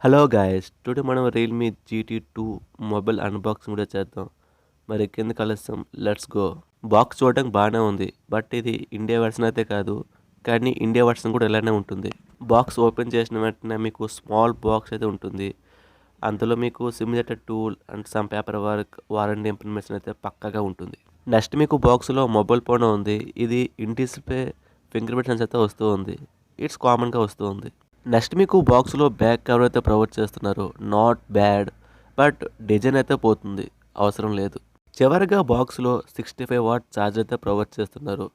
Hello guys, today మనం Realme GT2 mobile unboxing కూడా చేద్దాం. మరి కిందకి ఆలస్యం, లెట్స్ గో. బాక్స్ చూడడానికి బాగానే ఉంది, బట్ ఇది ఇండియా వెర్షన్ అయితే కాదు. కానీ ఇండియా వెర్షన్ కూడా ఇలానే ఉంటుంది. బాక్స్ ఓపెన్ చేసిన వెంటనే మీకు స్మాల్ బాక్స్ అయితే ఉంటుంది. అందులో మీకు simulator tool and some paper work, warranty information అయితే పక్కాగా ఉంటుంది. నెక్స్ట్ మీకు బాక్స్లో మొబైల్ ఫోన్ ఉంది. ఇది in display finger print censor అయితే వస్తూ ఉంది. ఇట్స్ కామన్గా వస్తూ ఉంది. నెక్స్ట్ మీకు బాక్స్లో బ్యాక్ కవర్ అయితే ప్రొవైడ్ చేస్తున్నారు. నాట్ బ్యాడ్, బట్ డిజైన్ అయితే పోతుంది, అవసరం లేదు. చివరిగా బాక్స్లో 65 వాట్ ఛార్జర్ అయితే ప్రొవైడ్ చేస్తున్నారు.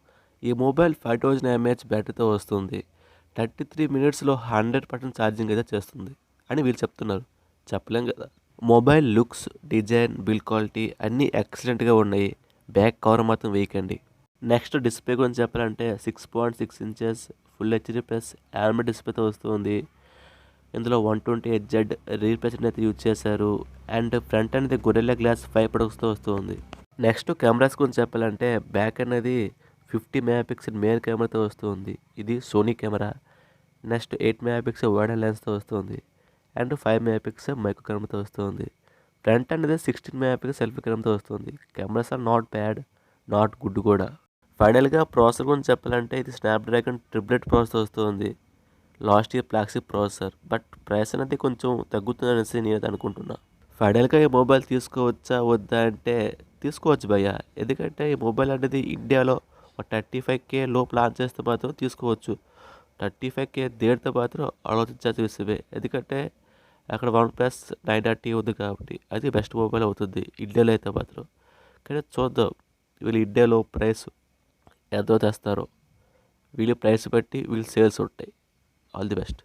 ఈ మొబైల్ 5000 mAh బ్యాటరీతో వస్తుంది. 33 minutesలో 100% ఛార్జింగ్ అయితే చేస్తుంది అని వీళ్ళు చెప్తున్నారు. చెప్పలేం కదా. Mobile looks, design, build quality అన్నీ ఎక్సలెంట్గా ఉన్నాయి. బ్యాక్ కవర్ మాత్రం వేయకండి. నెక్స్ట్ డిస్ప్లే గురించి చెప్పాలంటే 6.6 inches full HD plus AMOLED డిస్ప్లేతో వస్తుంది. ఇందులో 128Z రీప్లేస్మెంట్ అయితే యూజ్ చేశారు. అండ్ ఫ్రంట్ అనేది గొరిల్లా గ్లాస్ 5 ప్రొడక్ట్స్తో వస్తుంది. నెక్స్ట్ కెమెరాస్ గురించి చెప్పాలంటే బ్యాక్ అనేది 50 MP మెయిన్ కెమెరాతో వస్తుంది. ఇది Sony camera. Next 8 MP wide లెన్స్తో వస్తుంది. అండ్ 5 MP మైక్రో కెమెరాతో వస్తుంది. ఫ్రంట్ అనేది 16 MP సెల్ఫీ కెమెరాతో వస్తుంది. Cameras are not bad, not good కూడా. ఫైనల్గా ప్రాసెసర్ గురించి చెప్పాలంటే ఇది స్నాప్డ్రాగన్ 888 ప్రాసెసర్ వస్తుంది. Last year flagship processor, but price అనేది కొంచెం తగ్గుతుంది అనేసి నేను అనుకుంటున్నా. ఫైనల్గా ఈ మొబైల్ తీసుకోవచ్చా వద్దా అంటే తీసుకోవచ్చు భయ్య. ఎందుకంటే ఈ మొబైల్ అనేది ఇండియాలో ఒక 35K లోపు లాంచ్ చేస్తే మాత్రం తీసుకోవచ్చు. 35K దేడితే మాత్రం ఆలోచించాల్సిన విషయమే. ఎందుకంటే అక్కడ OnePlus 9T ఉంది కాబట్టి అది బెస్ట్ మొబైల్ అవుతుంది ఇండియాలో అయితే మాత్రం. కానీ చూద్దాం వీళ్ళు ఇండియాలో ప్రైస్ ఎంతో తెస్తారో. వీళ్ళు ప్రైస్ బట్టి వీళ్ళు సేల్స్ ఉంటాయి. All the best.